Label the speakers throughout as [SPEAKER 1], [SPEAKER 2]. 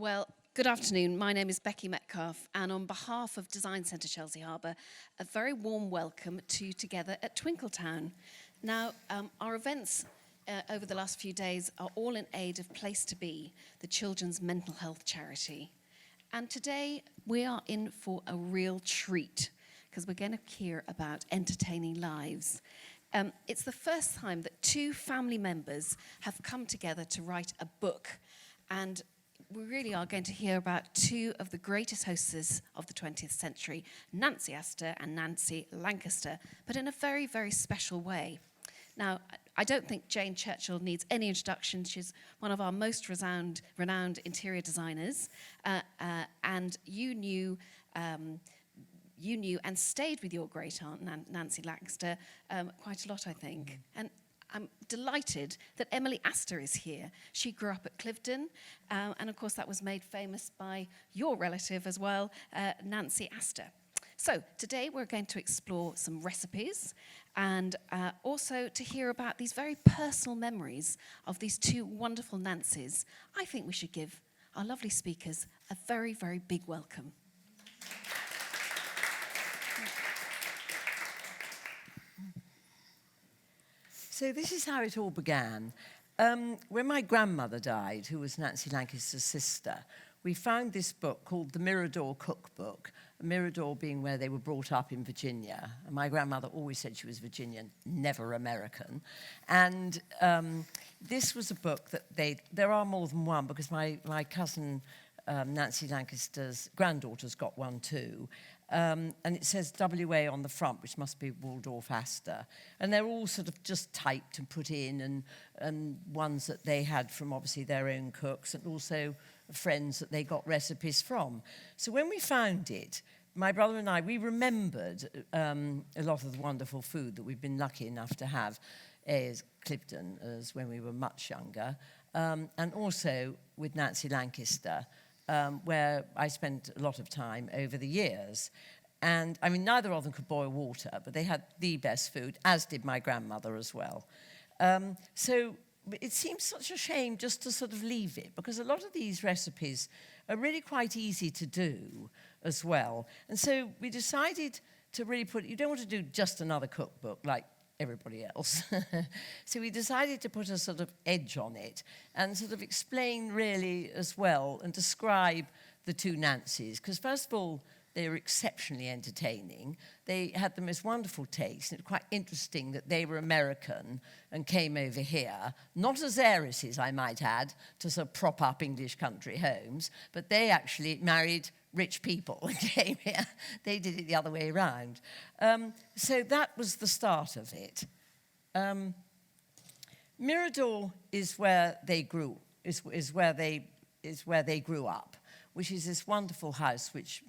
[SPEAKER 1] Well, good afternoon. My name is Becky Metcalfe, and on behalf of Design Centre Chelsea Harbour, a very warm welcome to Together at Twinkle. Now, our events over the last few days are all in aid of Place to Be, the children's mental health charity. And today we are in for a real treat, because we're going to hear about entertaining lives. It's the first time that two family members have come together to write a book, and we really are going to hear about two of the greatest hostesses of the 20th century, Nancy Astor and Nancy Lancaster, but in a very, very special way. Now, I don't think Jane Churchill needs any introduction. She's one of our most renowned interior designers, and you knew and stayed with your great-aunt, Nancy Lancaster, quite a lot, I think. And I'm delighted that Emily Astor is here. She grew up at Cliveden, and of course that was made famous by your relative as well, Nancy Astor. So today we're going to explore some recipes and also to hear about these very personal memories of these two wonderful Nancys. I think we should give our lovely speakers a very, very big welcome.
[SPEAKER 2] So this is how it all began. When my grandmother died, who was Nancy Lancaster's sister, we found this book called the Mirador Cookbook, Mirador being where they were brought up in Virginia. And my grandmother always said she was Virginian, never American. And this was a book that there are more than one, because my cousin Nancy Lancaster's granddaughter's got one too. And it says WA on the front, which must be Waldorf Astor. And they're all sort of just typed and put in, and ones that they had from obviously their own cooks, and also friends that they got recipes from. So when we found it, my brother and I, we remembered a lot of the wonderful food that we've been lucky enough to have as Cliveden, as when we were much younger, and also with Nancy Lancaster, where I spent a lot of time over the years. And, I mean, neither of them could boil water, but they had the best food, as did my grandmother as well. So it seems such a shame just to sort of leave it, because a lot of these recipes are really quite easy to do as well. And so we decided to really you don't want to do just another cookbook like everybody else. So we decided to put a sort of edge on it and sort of explain really as well and describe the two Nancys, because first of all, they were exceptionally entertaining. They had the most wonderful taste, and it was quite interesting that they were American and came over here, not as heiresses, I might add, to sort of prop up English country homes, but they actually married rich people and came here. They did it the other way around. So that was the start of it. Mirador is where they grew, is where they grew up, which is this wonderful house which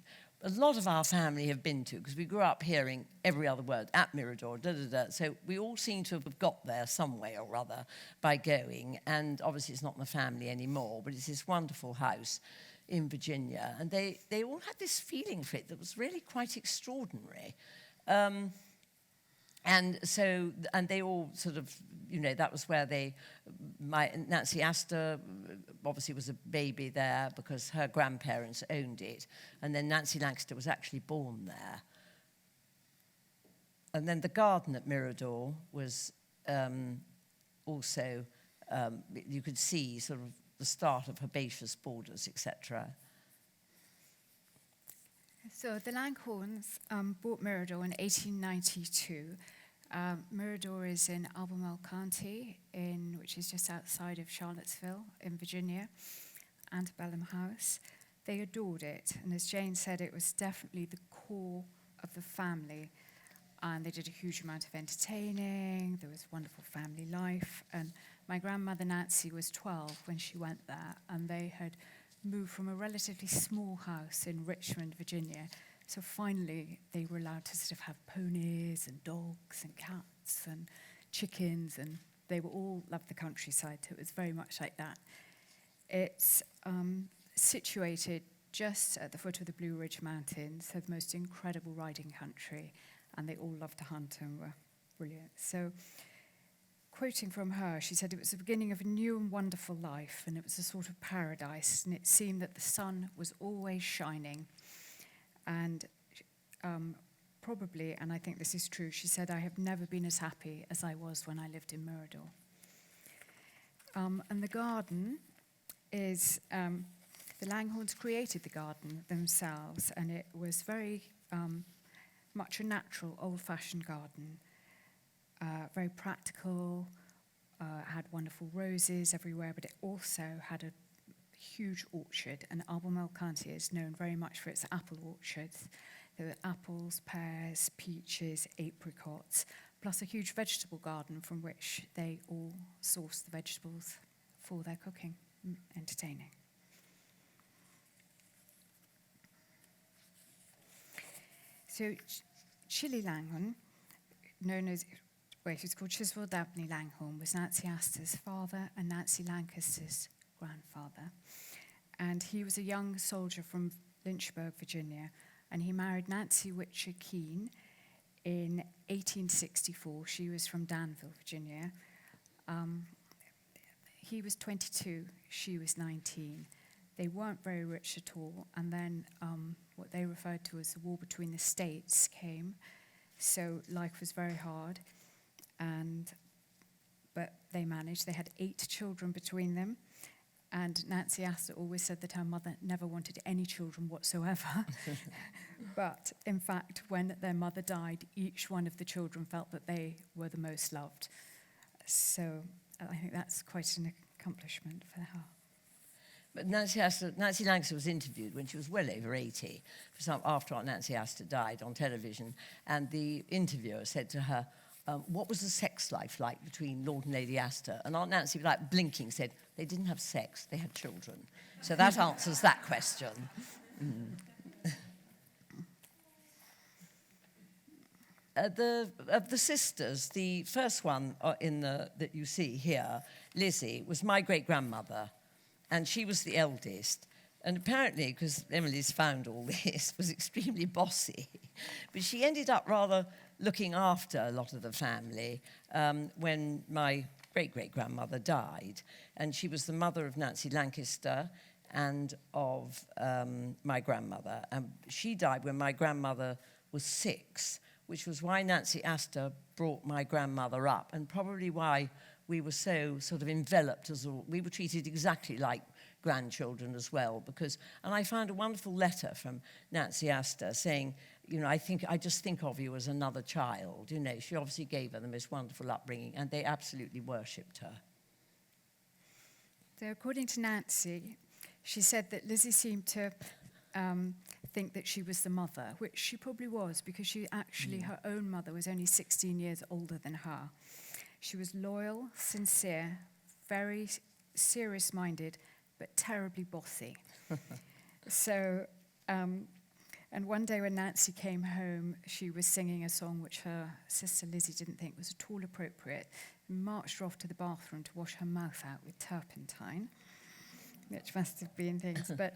[SPEAKER 2] a lot of our family have been to, because we grew up hearing every other word at Mirador, da-da-da. So we all seem to have got there some way or other by going. And obviously it's not in the family anymore, but it's this wonderful house in Virginia. And they all had this feeling for it that was really quite extraordinary. And they all sort of, you know, that was where Nancy Astor obviously was a baby there because her grandparents owned it. And then Nancy Lancaster was actually born there. And then the garden at Mirador was also, you could see sort of the start of herbaceous borders, etc.
[SPEAKER 3] So the Langhornes bought Mirador in 1892. Mirador is in Albemarle County, which is just outside of Charlottesville in Virginia, Antebellum House. They adored it, and as Jane said, it was definitely the core of the family. And they did a huge amount of entertaining. There was wonderful family life. And my grandmother Nancy was 12 when she went there, and they had moved from a relatively small house in Richmond, Virginia. So finally, they were allowed to sort of have ponies and dogs and cats and chickens, and they were all loved the countryside, so it was very much like that. It's situated just at the foot of the Blue Ridge Mountains, so the most incredible riding country, and they all loved to hunt and were brilliant. So quoting from her, she said it was the beginning of a new and wonderful life, and it was a sort of paradise, and it seemed that the sun was always shining. And probably, and I think this is true, she said, I have never been as happy as I was when I lived in Mirador. And the garden is, the Langhornes created the garden themselves, and it was very much a natural, old-fashioned garden. Very practical, had wonderful roses everywhere, but it also had a huge orchard, and Albemarle County is known very much for its apple orchards. There were apples, pears, peaches, apricots, plus a huge vegetable garden from which they all source the vegetables for their cooking, entertaining. So Chili Langhorne, known as, well, she was called Chiswell Dabney Langhorne, was Nancy Astor's father and Nancy Lancaster's grandfather. And he was a young soldier from Lynchburg, Virginia, and he married Nancy Witcher Keene in 1864. She was from Danville, Virginia. He was 22, she was 19. They weren't very rich at all, and then what they referred to as the war between the states came, so life was very hard, but they managed. They had 8 children between them, and Nancy Astor always said that her mother never wanted any children whatsoever. But in fact, when their mother died, each one of the children felt that they were the most loved. So I think that's quite an accomplishment for her.
[SPEAKER 2] But Nancy Lancaster was interviewed when she was well over 80, after Aunt Nancy Astor died, on television, and the interviewer said to her, what was the sex life like between Lord and Lady Astor? And Aunt Nancy, like blinking, said, they didn't have sex, they had children. So that answers that question. Of the sisters, the first one that you see here, Lizzie, was my great-grandmother, and she was the eldest. And apparently, because Emily's found all this, was extremely bossy. But she ended up rather looking after a lot of the family when my great-great-grandmother died. And she was the mother of Nancy Lancaster and of my grandmother. And she died when my grandmother was 6, which was why Nancy Astor brought my grandmother up, and probably why we were so sort of enveloped we were treated exactly like grandchildren as well, and I found a wonderful letter from Nancy Astor saying, I just think of you as another child. She obviously gave her the most wonderful upbringing, and they absolutely worshipped her.
[SPEAKER 3] So according to Nancy, she said that Lizzie seemed to think that she was the mother, which she probably was, because her own mother was only 16 years older than her. She was loyal, sincere, very serious-minded, but terribly bossy. So, and one day when Nancy came home, she was singing a song which her sister Lizzie didn't think was at all appropriate, and marched her off to the bathroom to wash her mouth out with turpentine, which must have been things. But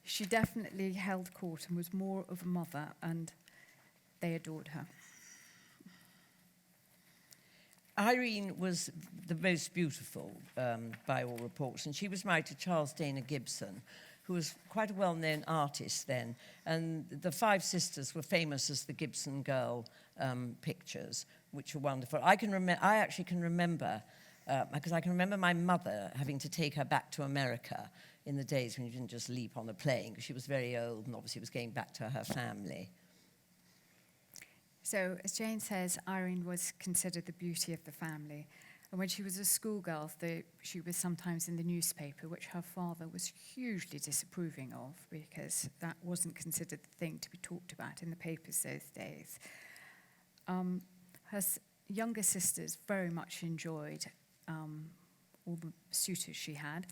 [SPEAKER 3] she definitely held court and was more of a mother, and they adored her.
[SPEAKER 2] Irene was the most beautiful, by all reports, and she was married to Charles Dana Gibson, who was quite a well-known artist then. And the 5 sisters were famous as the Gibson Girl pictures, which were wonderful. I actually can remember, because I can remember my mother having to take her back to America in the days when you didn't just leap on a plane, because she was very old and obviously was going back to her family.
[SPEAKER 3] So, as Jane says, Irene was considered the beauty of the family. And when she was a schoolgirl, she was sometimes in the newspaper, which her father was hugely disapproving of, because that wasn't considered the thing to be talked about in the papers those days. Her younger sisters very much enjoyed all the suitors she had,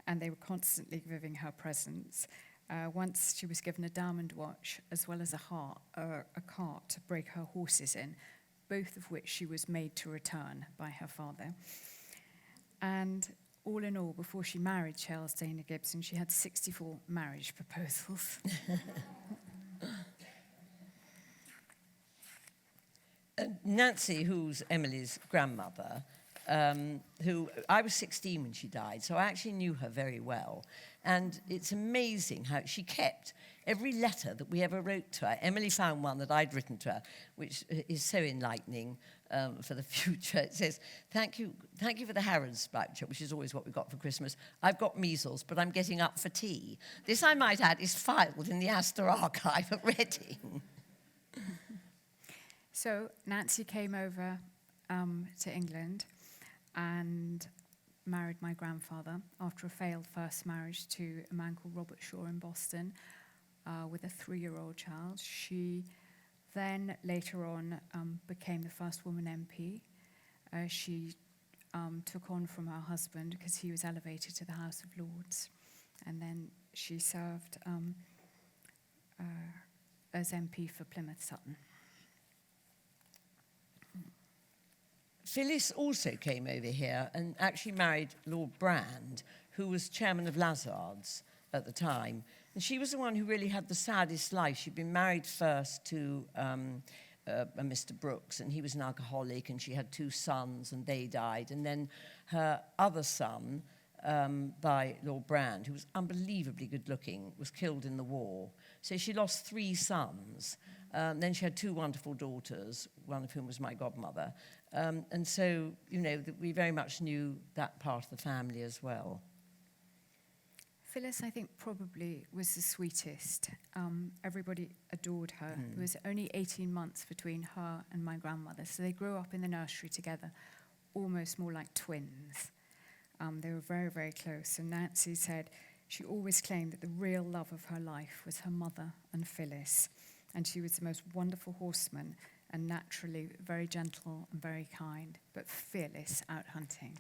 [SPEAKER 3] and they were constantly giving her presents. Once she was given a diamond watch as well as a cart to break her horses in, both of which she was made to return by her father. And all in all, before she married Charles Dana Gibson, she had 64 marriage proposals.
[SPEAKER 2] Nancy, who's Emily's grandmother, who I was 16 when she died, so I actually knew her very well. And it's amazing how she kept every letter that we ever wrote to her. Emily found one that I'd written to her, which is so enlightening for the future. It says, thank you for the Harrods voucher, which is always what we got for Christmas. I've got measles, but I'm getting up for tea. This, I might add, is filed in the Astor archive at Reading.
[SPEAKER 3] So Nancy came over to England and married my grandfather after a failed first marriage to a man called Robert Shaw in Boston with a 3-year-old child. She then later on became the first woman MP. She took on from her husband because he was elevated to the House of Lords, and then she served as MP for Plymouth Sutton.
[SPEAKER 2] Phyllis also came over here and actually married Lord Brand, who was chairman of Lazards at the time. And she was the one who really had the saddest life. She'd been married first to a Mr. Brooks, and he was an alcoholic, and she had 2 sons, and they died. And then her other son, by Lord Brand, who was unbelievably good-looking, was killed in the war. So she lost 3 sons. Then she had 2 wonderful daughters, one of whom was my godmother. And so, you know, we very much knew that part of the family as well.
[SPEAKER 3] Phyllis, I think, probably was the sweetest. Everybody adored her. There was only 18 months between her and my grandmother, so they grew up in the nursery together, almost more like twins. They were very, very close, and Nancy said she always claimed that the real love of her life was her mother and Phyllis, and she was the most wonderful horseman and naturally very gentle and very kind, but fearless out hunting.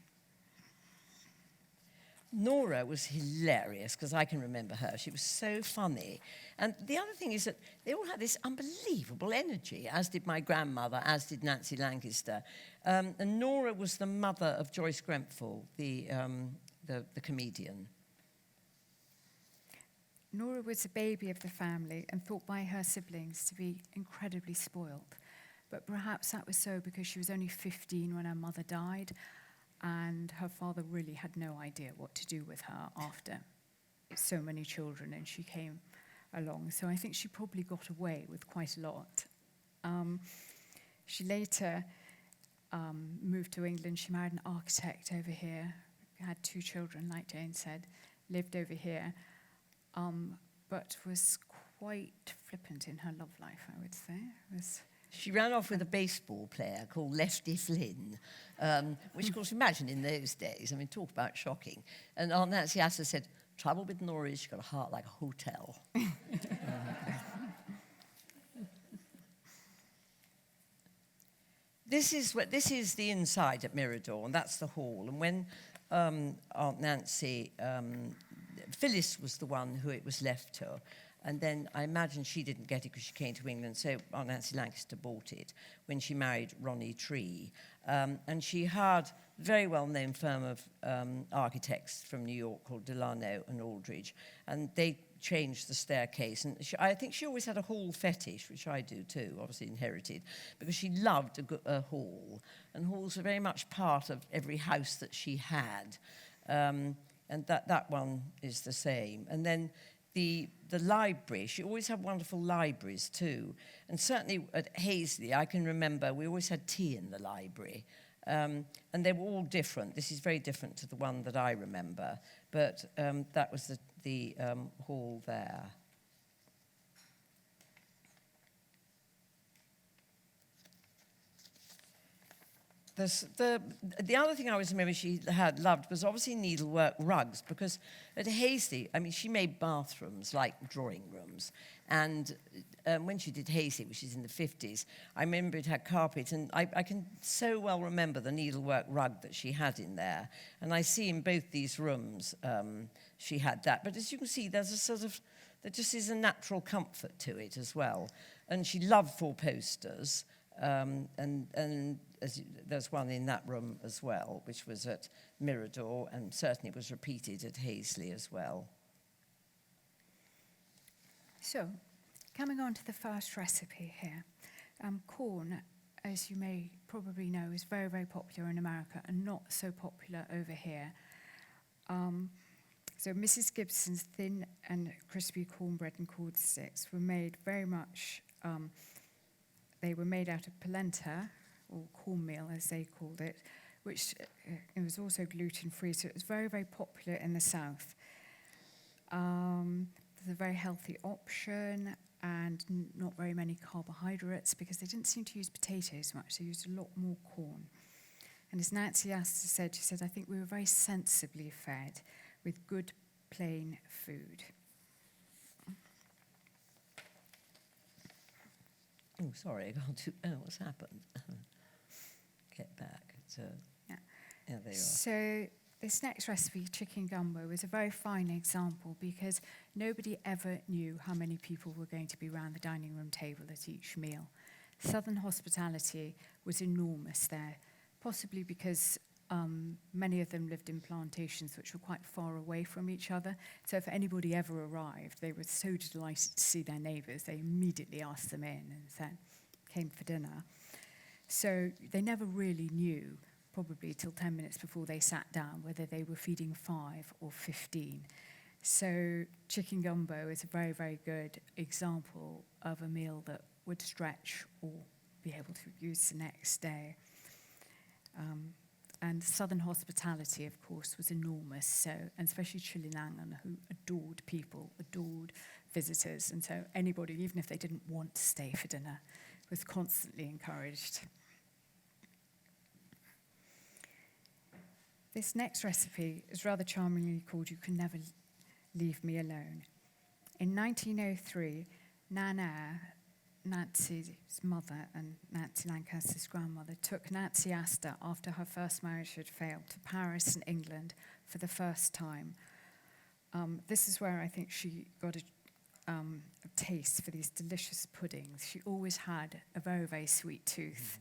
[SPEAKER 2] Nora was hilarious, because I can remember her. She was so funny. And the other thing is that they all had this unbelievable energy, as did my grandmother, as did Nancy Lancaster. And Nora was the mother of Joyce Grenfell, the comedian.
[SPEAKER 3] Nora was the baby of the family and thought by her siblings to be incredibly spoiled. But perhaps that was so because she was only 15 when her mother died, and her father really had no idea what to do with her after so many children, and she came along. So I think she probably got away with quite a lot. She later moved to England. She married an architect over here, had 2 children, like Jane said, lived over here, but was quite flippant in her love life, I would say.
[SPEAKER 2] She ran off with a baseball player called Lefty Flynn, which, of course, imagine in those days. I mean, talk about shocking. And Aunt Nancy Astor said, trouble with Nora is she's got a heart like a hotel. This is the inside at Mirador, and that's the hall. And when Aunt Nancy, Phyllis was the one who it was left to. And then I imagine she didn't get it because she came to England, so Aunt Nancy Lancaster bought it when she married Ronnie Tree. And she hired a very well-known firm of architects from New York called Delano and Aldridge, and they changed the staircase. And I think she always had a hall fetish, which I do too, obviously inherited, because she loved a hall. And halls are very much part of every house that she had. And that one is the same. And then the library, she always had wonderful libraries too. And certainly at Hazley, I can remember we always had tea in the library. And they were all different. This is very different to the one that I remember. But that was the hall there. The other thing I always remember she loved was obviously needlework rugs, because at Hazley, I mean, she made bathrooms like drawing rooms. And when she did Hazley, which is in the 50s, I remember it had carpet, and I can so well remember the needlework rug that she had in there. And I see in both these rooms she had that. But as you can see, there's a sort of, there just is a natural comfort to it as well. And she loved 4 posters. And there's one in that room as well, which was at Mirador, and certainly was repeated at Hazley as well.
[SPEAKER 3] So, coming on to the first recipe here. Corn as you may probably know, is very, very popular in America and not so popular over here. So Mrs. Gibson's thin and crispy cornbread and cord sticks were made very much, they were made out of polenta, or cornmeal as they called it, which it was also gluten-free, so it was very, very popular in the South. It's a very healthy option and not very many carbohydrates because they didn't seem to use potatoes much. They used a lot more corn. And as Nancy Astor said, she said, I think we were very sensibly fed with good, plain food.
[SPEAKER 2] Oh, sorry, I can't do... Oh, what's happened? Get back. So,
[SPEAKER 3] Yeah.
[SPEAKER 2] Yeah, there you are.
[SPEAKER 3] So this next recipe, chicken gumbo, is a very fine example because nobody ever knew how many people were going to be around the dining room table at each meal. Southern hospitality was enormous there, possibly because many of them lived in plantations which were quite far away from each other. So if anybody ever arrived, they were so delighted to see their neighbours, they immediately asked them in and said, came for dinner. So they never really knew, probably till 10 minutes before they sat down, whether they were feeding 5 or 15. So chicken gumbo is a very, very good example of a meal that would stretch or be able to use the next day. And Southern hospitality, of course, was enormous, so, and especially Culinary, who adored people, adored visitors, and so anybody, even if they didn't want to stay for dinner, was constantly encouraged. This next recipe is rather charmingly called You Can Never Leave Me Alone. In 1903, Nana, Nancy's mother and Nancy Lancaster's grandmother, took Nancy Astor, after her first marriage had failed, to Paris in England for the first time. This is where I think she got a taste for these delicious puddings. She always had a very, very sweet tooth,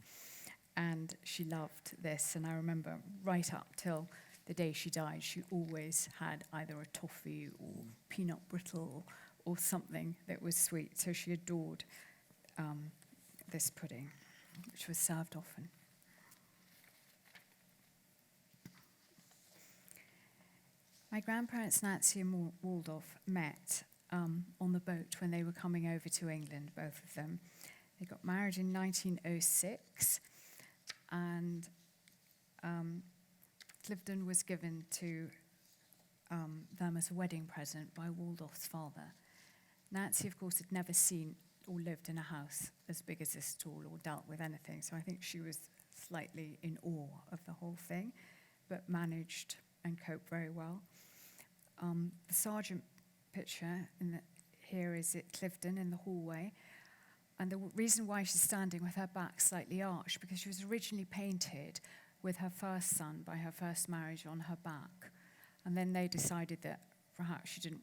[SPEAKER 3] and she loved this. And I remember right up till the day she died, she always had either a toffee or peanut brittle or something that was sweet. So she adored this pudding, which was served often. My grandparents, Nancy and Waldorf, met on the boat when they were coming over to England, both of them. They got married in 1906, and Cliveden was given to them as a wedding present by Waldorf's father. Nancy, of course, had never seen or lived in a house as big as this at all or dealt with anything, so I think she was slightly in awe of the whole thing, but managed and coped very well. The sergeant picture here is at Cliveden in the hallway, and the reason why she's standing with her back slightly arched, because she was originally painted with her first son by her first marriage on her back, and then they decided that perhaps she didn't,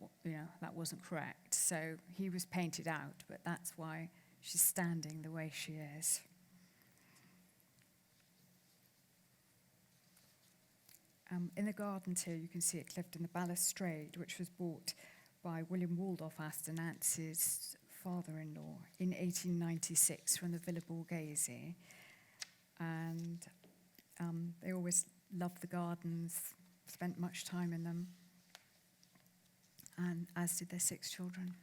[SPEAKER 3] that wasn't correct. So he was painted out, but that's why she's standing the way she is. In the gardens here, you can see at Cliveden the balustrade, which was bought by William Waldorf Astor, Nancy's father-in-law, in 1896 from the Villa Borghese. And they always loved the gardens, spent much time in them, and as did their 6 children.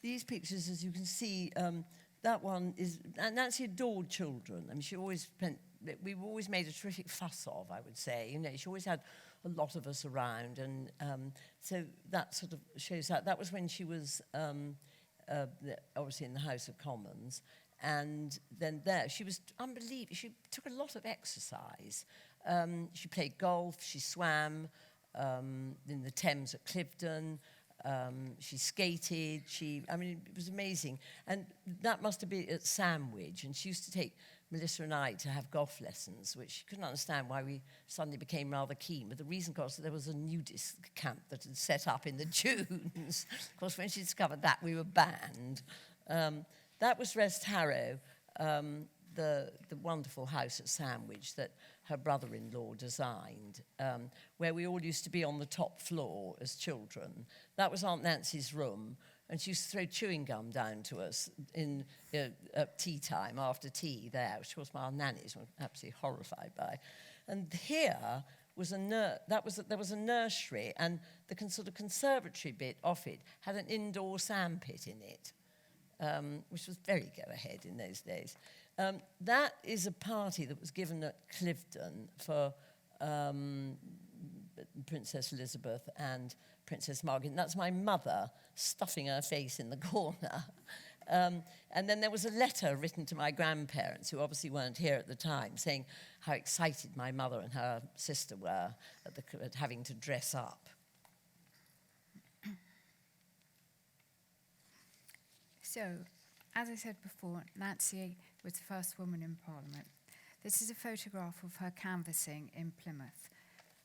[SPEAKER 2] These pictures, as you can see, that one is... Nancy adored children. I mean, she always spent... We've always made a terrific fuss of, I would say. She always had a lot of us around, and so that sort of shows that. That was when she was obviously in the House of Commons, and then there she was unbelievable. She took a lot of exercise. She played golf, she swam in the Thames at Cliveden, she skated, it was amazing. And that must have been at Sandwich, and she used to take Melissa and I to have golf lessons, which she couldn't understand why we suddenly became rather keen. But the reason was that there was a nudist camp that had set up in the dunes. Of course, when she discovered that, we were banned. That was Rest Harrow. the wonderful house at Sandwich that her brother-in-law designed, where we all used to be on the top floor as children. That was Aunt Nancy's room, and she used to throw chewing gum down to us at tea time, after tea there, which was my nannies were absolutely horrified by. And here was there was a nursery, and the sort of conservatory bit off it had an indoor sandpit in it, which was very go-ahead in those days. That is a party that was given at Cliveden for Princess Elizabeth and Princess Margaret. And that's my mother stuffing her face in the corner. And then there was a letter written to my grandparents, who obviously weren't here at the time, saying how excited my mother and her sister were at having to dress up.
[SPEAKER 3] So, as I said before, Nancy was the first woman in Parliament. This is a photograph of her canvassing in Plymouth.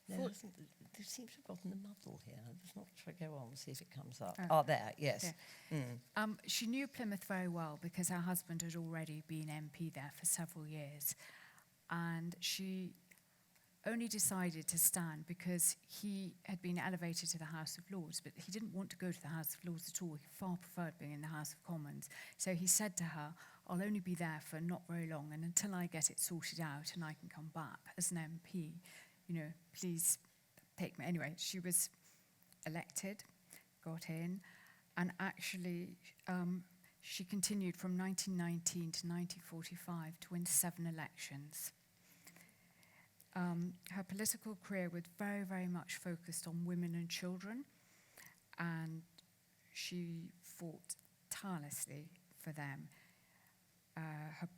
[SPEAKER 2] No, they seem to have gotten the muddle here. Let's not try to go on and see if it comes up. Oh, there, yes.
[SPEAKER 3] Yeah. She knew Plymouth very well because her husband had already been MP there for several years. And she only decided to stand because he had been elevated to the House of Lords, but he didn't want to go to the House of Lords at all. He far preferred being in the House of Commons. So he said to her, I'll only be there for not very long, and until I get it sorted out and I can come back as an MP, please take me. Anyway, she was elected, got in, and actually she continued from 1919 to 1945 to win 7 elections. Her political career was very, very much focused on women and children, and she fought tirelessly for them.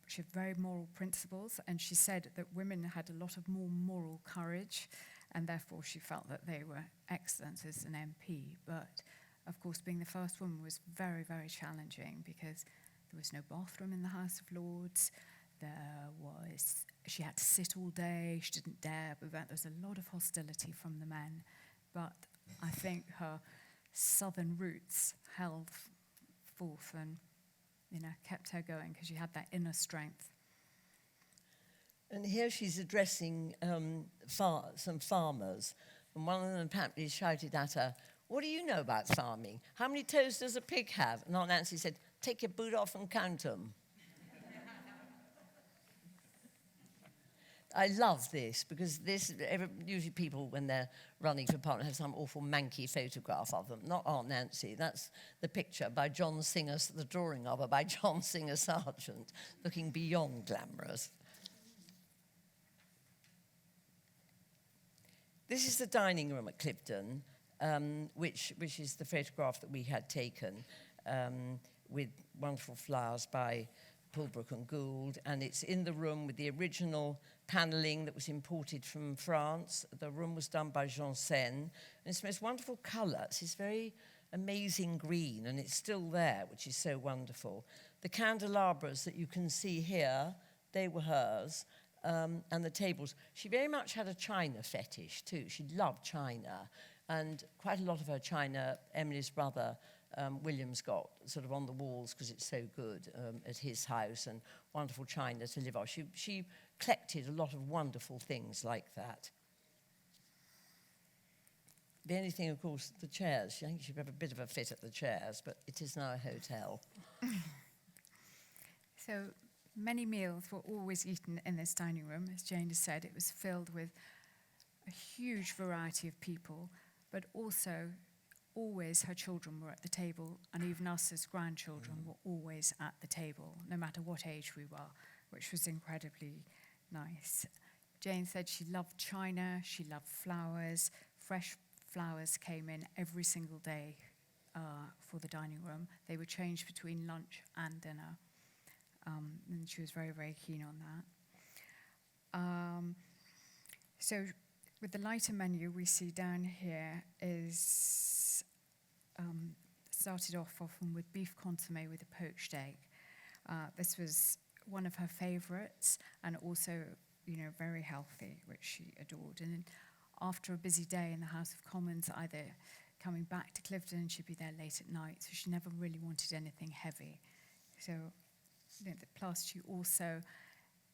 [SPEAKER 3] She had very moral principles, and she said that women had a lot of more moral courage, and therefore she felt that they were excellent as an MP. But, of course, being the first woman was very, very challenging because there was no bathroom in the House of Lords. She had to sit all day, she didn't dare, but there was a lot of hostility from the men. But I think her southern roots held forth and kept her going because she had that inner strength.
[SPEAKER 2] And here she's addressing some farmers, and one of them apparently shouted at her, "What do you know about farming? How many toes does a pig have?" And Aunt Nancy said, "Take your boot off and count them." I love this because usually people, when they're running for Parliament, have some awful manky photograph of them. Not Aunt Nancy. That's the picture by John Singer, the drawing of her by John Singer Sargent, looking beyond glamorous. This is the dining room at Cliveden, which is the photograph that we had taken with wonderful flowers by Pulbrook and Gould, and it's in the room with the original panelling that was imported from France. The room was done by Janssen, and it's the most wonderful colour. It's this very amazing green, and it's still there, which is so wonderful. The candelabras that you can see here, they were hers, and the tables. She very much had a china fetish too. She loved china, and quite a lot of her china, Emily's brother, William's got sort of on the walls because it's so good at his house, and wonderful china to live off. She collected a lot of wonderful things like that. The only thing, of course, the chairs. I think she'd have a bit of a fit at the chairs, but it is now a hotel.
[SPEAKER 3] So many meals were always eaten in this dining room. As Jane has said, it was filled with a huge variety of people, but also always her children were at the table, and even us as grandchildren were always at the table, no matter what age we were, which was incredibly nice. Jane said she loved china, she loved flowers. Fresh flowers came in every single day for the dining room. They were changed between lunch and dinner, and she was very, very keen on that. So with the lighter menu we see down here is started off often with beef consommé with a poached egg. This was one of her favourites, and also, very healthy, which she adored. And after a busy day in the House of Commons, either coming back to Cliveden, she'd be there late at night, so she never really wanted anything heavy. So, plus she also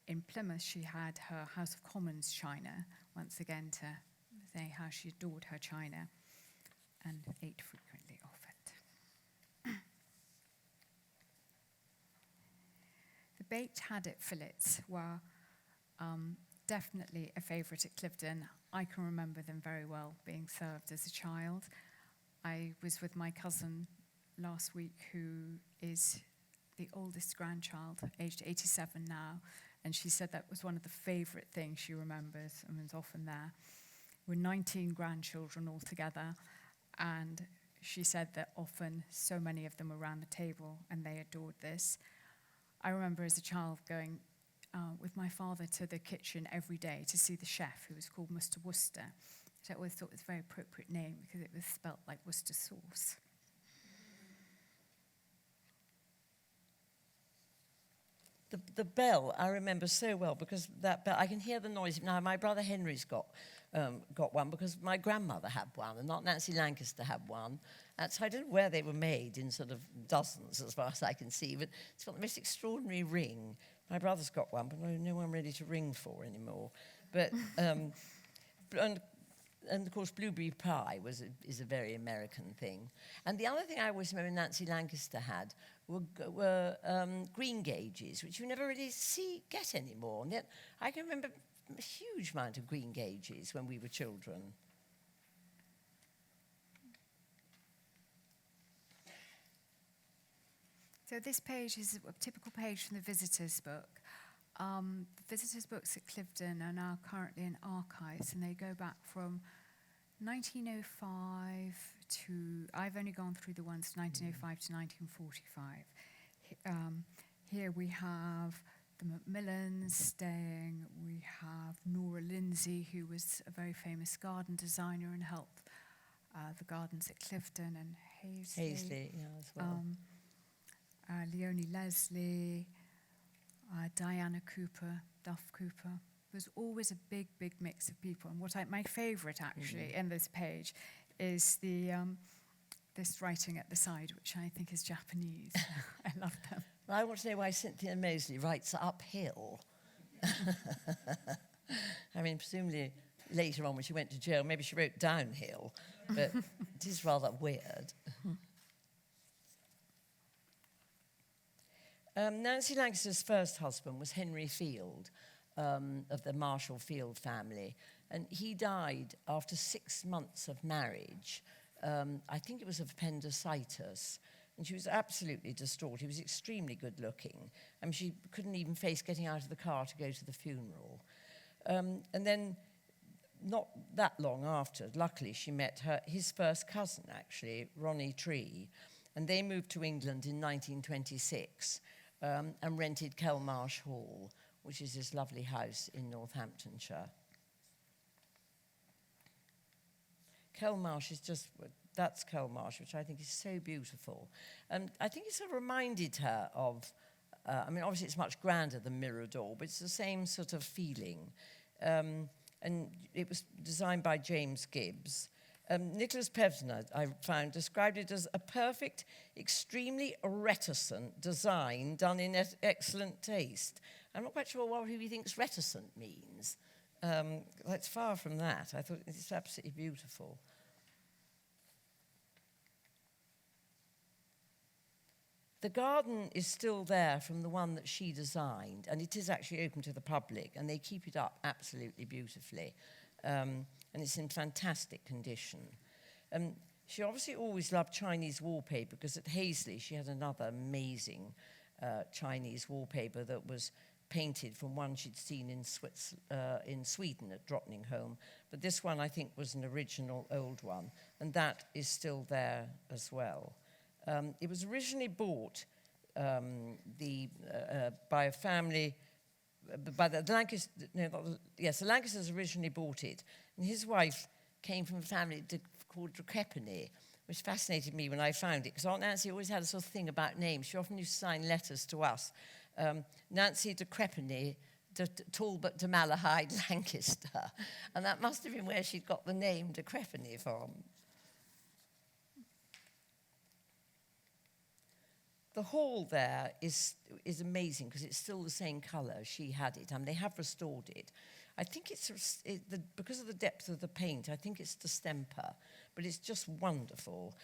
[SPEAKER 3] in Plymouth, she had her House of Commons china, once again to say how she adored her china and ate frequently off it. The baked haddock fillets were definitely a favourite at Cliveden. I can remember them very well being served as a child. I was with my cousin last week, who is the oldest grandchild, aged 87 now, and she said that was one of the favourite things she remembers and was often there. We're 19 grandchildren altogether, and she said that often so many of them were around the table and they adored this. I remember as a child going with my father to the kitchen every day to see the chef, who was called Mr. Worcester. So I always thought it was a very appropriate name because it was spelt like Worcester sauce.
[SPEAKER 2] The bell I remember so well, because that bell, I can hear the noise. Now, my brother Henry's got one because my grandmother had one, and Aunt Nancy Lancaster had one. And so I don't know where they were made, in sort of dozens as far as I can see, but it's got the most extraordinary ring. My brother's got one, but no one ready to ring for anymore. But and of course, blueberry pie is a very American thing. And the other thing I always remember Nancy Lancaster had were green gages, which you never really get anymore. And yet I can remember a huge amount of green gages when we were children.
[SPEAKER 3] So this page is a typical page from the visitors' book. The visitors' books at Cliveden are now currently in archives, and they go back from 1905 to, I've only gone through the ones 1905 to 1945. Here we have the Macmillans staying, we have Nora Lindsay, who was a very famous garden designer and helped the gardens at Cliveden, and
[SPEAKER 2] Hazley, yeah, as well.
[SPEAKER 3] Leonie Leslie, Diana Cooper, Duff Cooper. There's always a big mix of people. And my favourite, actually, in this page is this writing at the side, which I think is Japanese. I love them.
[SPEAKER 2] Well, I want to know why Cynthia Mosley writes uphill. I mean, presumably later on when she went to jail, maybe she wrote downhill, but it is rather weird. Nancy Lancaster's first husband was Henry Field, of the Marshall Field family, and he died after 6 months of marriage. I think it was of appendicitis, and she was absolutely distraught. He was extremely good looking. I mean, she couldn't even face getting out of the car to go to the funeral. And then, not that long after, luckily, she met his first cousin, actually, Ronnie Tree, and they moved to England in 1926 and rented Kelmarsh Hall, which is this lovely house in Northamptonshire. Kelmarsh is that's Kelmarsh, which I think is so beautiful. And I think it sort of reminded her of, I mean, obviously it's much grander than Mirador, but it's the same sort of feeling. And it was designed by James Gibbs. Nicholas Pevsner, I found, described it as a perfect, extremely reticent design done in excellent taste. I'm not quite sure what he thinks reticent means. It's far from that. I thought it's absolutely beautiful. The garden is still there from the one that she designed, and it is actually open to the public, and they keep it up absolutely beautifully. And it's in fantastic condition. She obviously always loved Chinese wallpaper, because at Hazley she had another amazing Chinese wallpaper that was painted from one she'd seen in Sweden at Drottningholm. But this one, I think, was an original old one, and that is still there as well. It was originally bought by a family, by the Lancasters. The Lancasters originally bought it, and his wife came from a family called Decrepany, which fascinated me when I found it, because Aunt Nancy always had a sort of thing about names. She often used to sign letters to us. Nancy Decrepany, Talbot de Malahide, Lancaster, and that must have been where she'd got the name Decrepany from. The hall there is amazing because it's still the same colour as she had it. I mean, they have restored it. I think because of the depth of the paint, I think it's distemper, but it's just wonderful.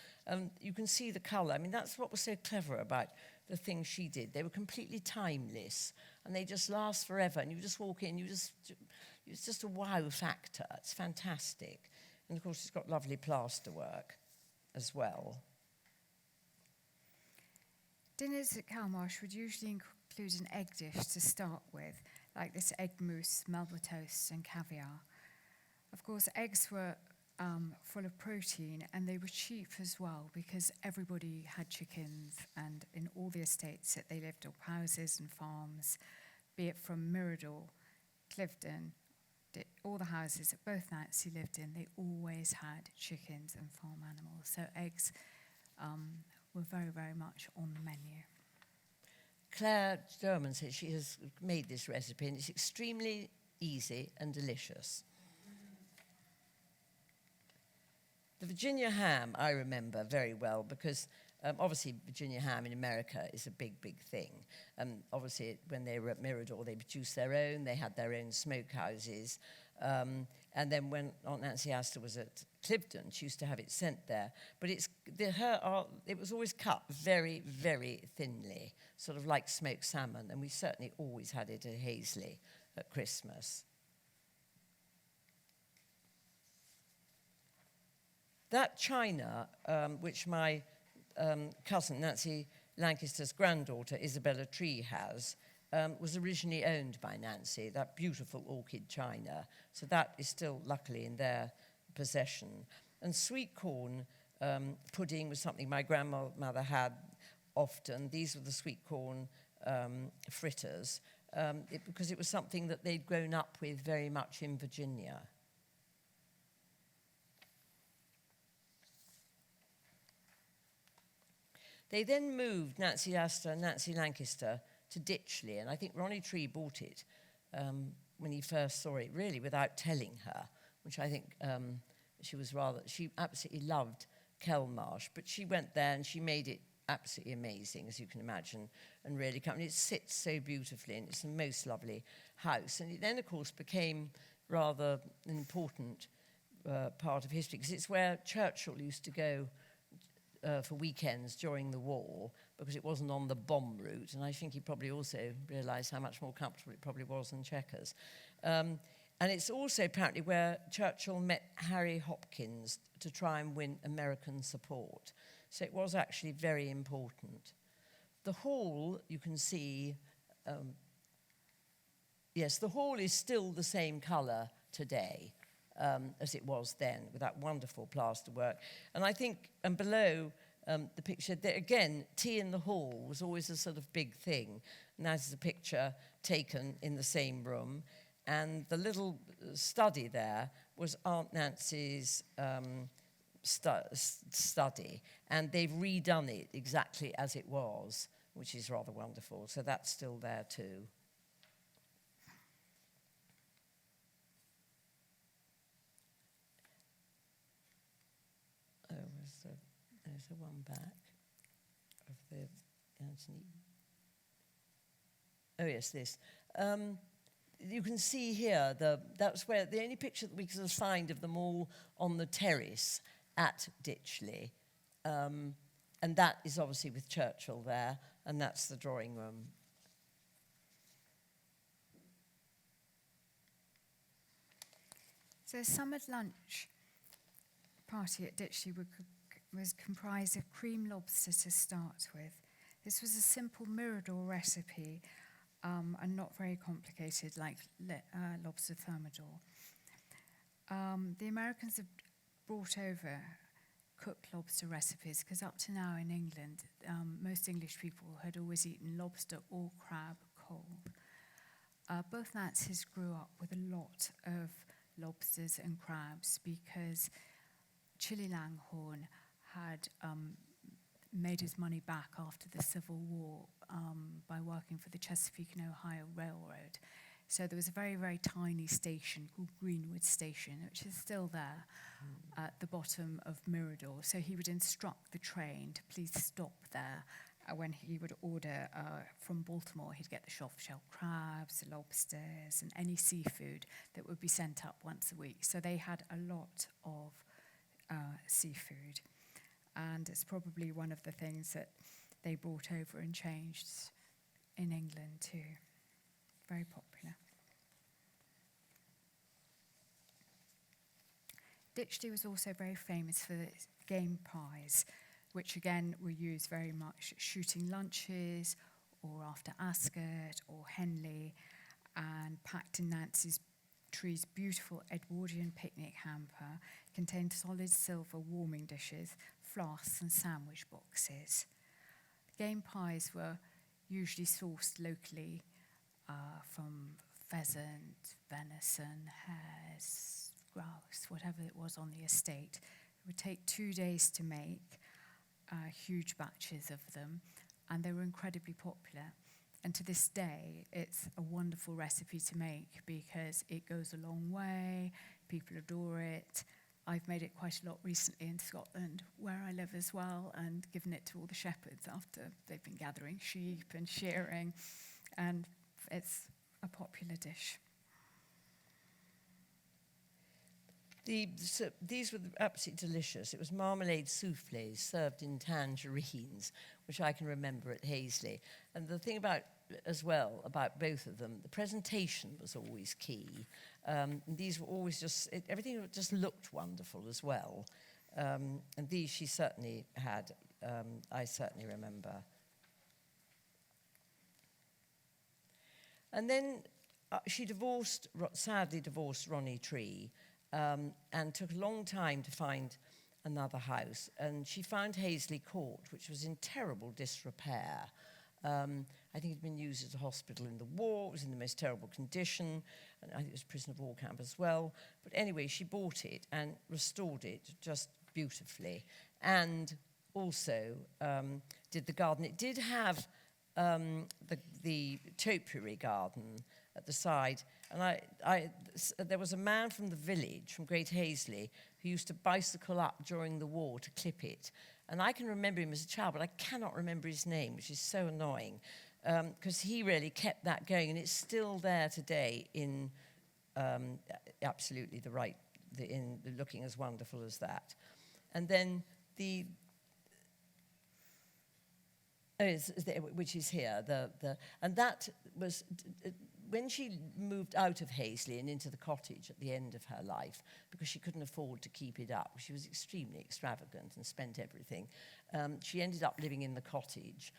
[SPEAKER 2] You can see the colour. I mean, that's what was so clever about the things she did. They were completely timeless, and they just last forever. And you just walk in, it's just a wow factor. It's fantastic. And of course, it's got lovely plasterwork as well.
[SPEAKER 3] Dinners at Kelmarsh would usually include an egg dish to start with, like this egg mousse, Melba toast and caviar. Of course, eggs were full of protein, and they were cheap as well because everybody had chickens, and in all the estates that they lived, or houses and farms, be it from Mirador, Cliveden, all the houses that both Nancy lived in, they always had chickens and farm animals. So eggs were very, very much on the menu.
[SPEAKER 2] Claire Derman says she has made this recipe, and it's extremely easy and delicious. The Virginia ham I remember very well because obviously Virginia ham in America is a big, big thing. Obviously when they were at Mirador, they produced their own, they had their own smokehouses. And then when Aunt Nancy Astor was at Cliveden, she used to have it sent there. But it was always cut very, very thinly, sort of like smoked salmon. And we certainly always had it at Hazley at Christmas. That china, which my cousin, Nancy Lancaster's granddaughter, Isabella Tree, has, was originally owned by Nancy, that beautiful orchid china. So that is still, luckily, in their possession. And sweet corn pudding was something my grandmother had often. These were the sweet corn fritters, because it was something that they'd grown up with very much in Virginia. They then moved Nancy Astor and Nancy Lancaster to Ditchley, and I think Ronnie Tree bought it when he first saw it, really without telling her, which I think she absolutely loved Kelmarsh, but she went there and she made it absolutely amazing, as you can imagine, and really it sits so beautifully, and it's the most lovely house. And it then, of course, became rather an important part of history, because it's where Churchill used to go for weekends during the war, because it wasn't on the bomb route, and I think he probably also realised how much more comfortable it probably was than Chequers. And it's also apparently where Churchill met Harry Hopkins to try and win American support. So it was actually very important. The hall, you can see, yes, the hall is still the same colour today as it was then, with that wonderful plasterwork. And I think, and below the picture, there, again, tea in the hall was always a sort of big thing. And that is a picture taken in the same room. And the little study there was Aunt Nancy's study. And they've redone it exactly as it was, which is rather wonderful. So that's still there too. There's the one back of the Anthony. Oh yes, this. You can see here, that's where the only picture that we can find of them all on the terrace at Ditchley. And that is obviously with Churchill there, and that's the drawing room.
[SPEAKER 3] So summer lunch party at Ditchley was comprised of cream lobster to start with. This was a simple Mirador recipe and not very complicated like lobster thermidor. The Americans have brought over cooked lobster recipes because up to now in England, most English people had always eaten lobster or crab cold. Both Nancy's grew up with a lot of lobsters and crabs because Chili Langhorne had made his money back after the Civil War by working for the Chesapeake and Ohio Railroad. So there was a very, very tiny station called Greenwood Station, which is still there at the bottom of Mirador. So he would instruct the train to please stop there when he would order from Baltimore, he'd get the soft-shell crabs, the lobsters, and any seafood that would be sent up once a week. So they had a lot of seafood. And it's probably one of the things that they brought over and changed in England too. Very popular. Ditchley was also very famous for its game pies, which again were used very much at shooting lunches or after Astor or Henley, and packed in Nancy Tree's beautiful Edwardian picnic hamper, contained solid silver warming dishes, flasks and sandwich boxes. Game pies were usually sourced locally from pheasant, venison, hares, grouse, whatever it was on the estate. It would take 2 days to make, huge batches of them, and they were incredibly popular. And to this day, it's a wonderful recipe to make because it goes a long way, people adore it. I've made it quite a lot recently in Scotland, where I live as well, and given it to all the shepherds after they've been gathering sheep and shearing, and it's a popular dish.
[SPEAKER 2] These were absolutely delicious. It was marmalade soufflés served in tangerines, which I can remember at Hazley. And the thing about both of them, the presentation was always key. These were always everything just looked wonderful as well. And these she certainly had, I certainly remember. And then she sadly divorced Ronnie Tree, and took a long time to find another house. And she found Hazley Court, which was in terrible disrepair. I think it had been used as a hospital in the war. It was in the most terrible condition. And I think it was a prison of war camp as well. But anyway, she bought it and restored it just beautifully. And also did the garden. It did have the topiary garden at the side. And there was a man from the village, from Great Hazley, who used to bicycle up during the war to clip it. And I can remember him as a child, but I cannot remember his name, which is so annoying, because he really kept that going. And it's still there today in absolutely looking as wonderful as that. And then which is here, and that was when she moved out of Hazley and into the cottage at the end of her life, because she couldn't afford to keep it up. She was extremely extravagant and spent everything. She ended up living in the cottage.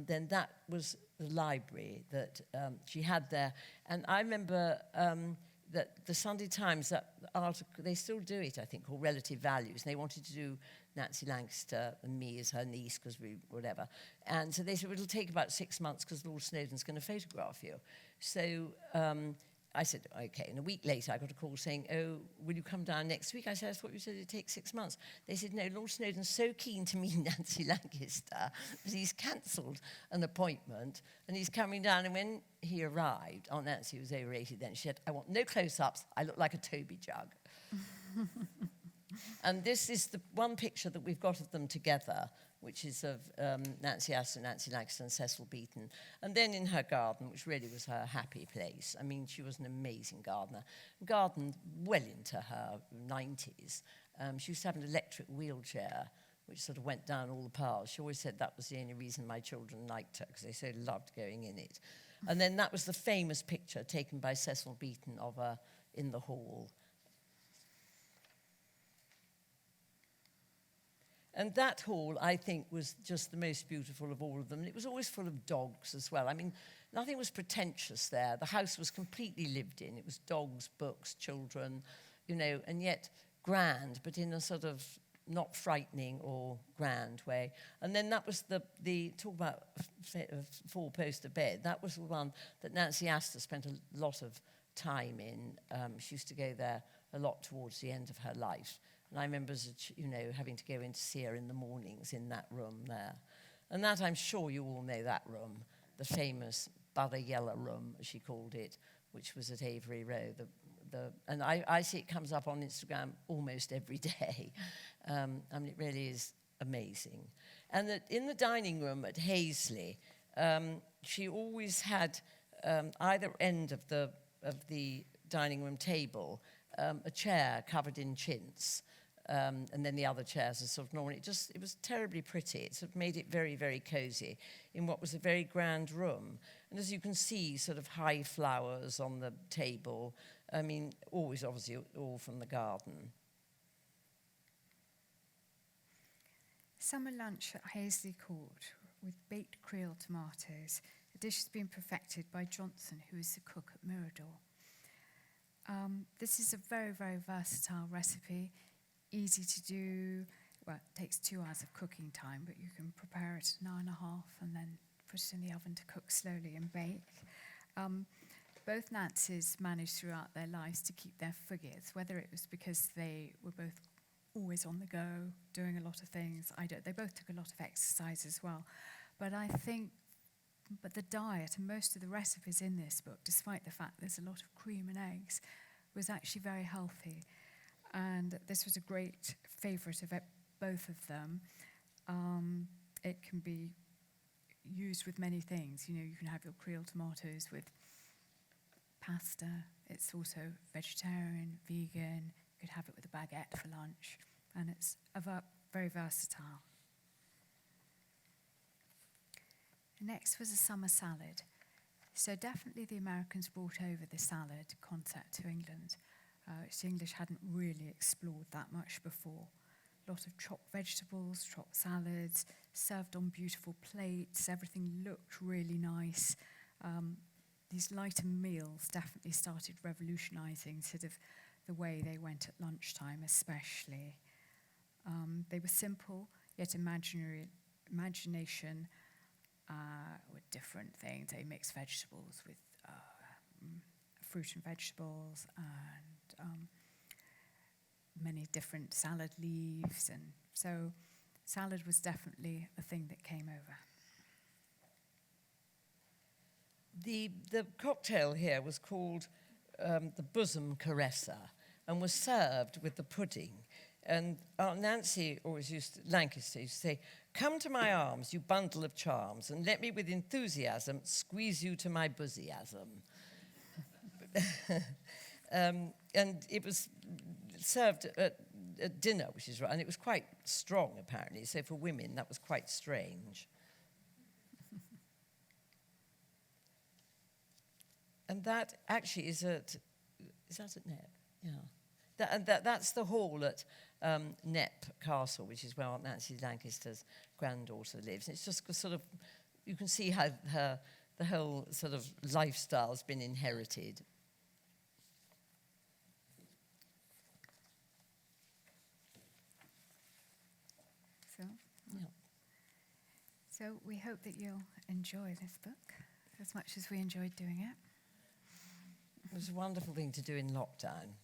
[SPEAKER 2] Then that was the library that she had there. And I remember that the Sunday Times, that article, they still do it, I think, called Relative Values. And they wanted to do Nancy Lancaster and me as her niece, because we, whatever. And so they said, well, it'll take about 6 months because Lord Snowdon's going to photograph you. So I said, okay. And a week later, I got a call saying, oh, will you come down next week? I said, I thought you said it'd take 6 months. They said, no, Lord Snowdon's so keen to meet Nancy Lancaster that he's cancelled an appointment and he's coming down. And when he arrived, Aunt Nancy was over 80 then, she said, I want no close-ups. I look like a Toby jug. And this is the one picture that we've got of them together, which is of Nancy Astor, Nancy Lancaster, and Cecil Beaton. And then in her garden, which really was her happy place. I mean, she was an amazing gardener. Gardened well into her 90s. She used to have an electric wheelchair, which sort of went down all the paths. She always said that was the only reason my children liked her, because they so loved going in it. And then that was the famous picture taken by Cecil Beaton of her in the hall. And that hall, I think, was just the most beautiful of all of them. And it was always full of dogs as well. I mean, nothing was pretentious there. The house was completely lived in. It was dogs, books, children, and yet grand, but in a sort of not frightening or grand way. And then that was the talk about four-poster bed. That was the one that Nancy Astor spent a lot of time in. She used to go there a lot towards the end of her life. And I remember, having to go in to see her in the mornings in that room there. And that, I'm sure you all know that room, the famous Butter Yellow room, as she called it, which was at Avery Row. And I see it comes up on Instagram almost every day. It really is amazing. And that in the dining room at Hazley, she always had either end of the dining room table a chair covered in chintz. And then the other chairs are sort of normal. It was terribly pretty. It sort of made it very, very cosy in what was a very grand room. And as you can see, sort of high flowers on the table. I mean, always obviously all from the garden.
[SPEAKER 3] Summer lunch at Hazley Court with baked Creole tomatoes. The dish has been perfected by Johnson, who is the cook at Mirador. This is a very, very versatile recipe. Easy to do. Well, it takes 2 hours of cooking time, but you can prepare it an hour and a half and then put it in the oven to cook slowly and bake. Both Nancy's managed throughout their lives to keep their figures, whether it was because they were both always on the go, doing a lot of things. They both took a lot of exercise as well. But the diet and most of the recipes in this book, despite the fact there's a lot of cream and eggs, was actually very healthy. And this was a great favourite of both of them. It can be used with many things. You know, you can have your Creole tomatoes with pasta. It's also vegetarian, vegan. You could have it with a baguette for lunch. And it's very versatile. Next was a summer salad. So definitely the Americans brought over the salad concept to England, which the English hadn't really explored that much before. A lot of chopped vegetables, chopped salads, served on beautiful plates. Everything looked really nice. These lighter meals definitely started revolutionising sort of the way they went at lunchtime, especially. They were simple, yet imagination with different things. They mixed vegetables with fruit and vegetables and many different salad leaves. And so salad was definitely a thing that came over.
[SPEAKER 2] The cocktail here was called the Bosom Caresser and was served with the pudding. And Nancy Lancaster used to say, "Come to my arms, you bundle of charms, and let me with enthusiasm squeeze you to my bosyasm." And it was served at dinner, which is right, and it was quite strong, apparently. So for women, that was quite strange. And that actually is that at Knepp? Yeah. That's the hall at Knepp Castle, which is where Aunt Nancy Lancaster's granddaughter lives. And it's just sort of, you can see how the whole sort of lifestyle's been inherited.
[SPEAKER 3] So we hope that you'll enjoy this book as much as we enjoyed doing it.
[SPEAKER 2] It was a wonderful thing to do in lockdown.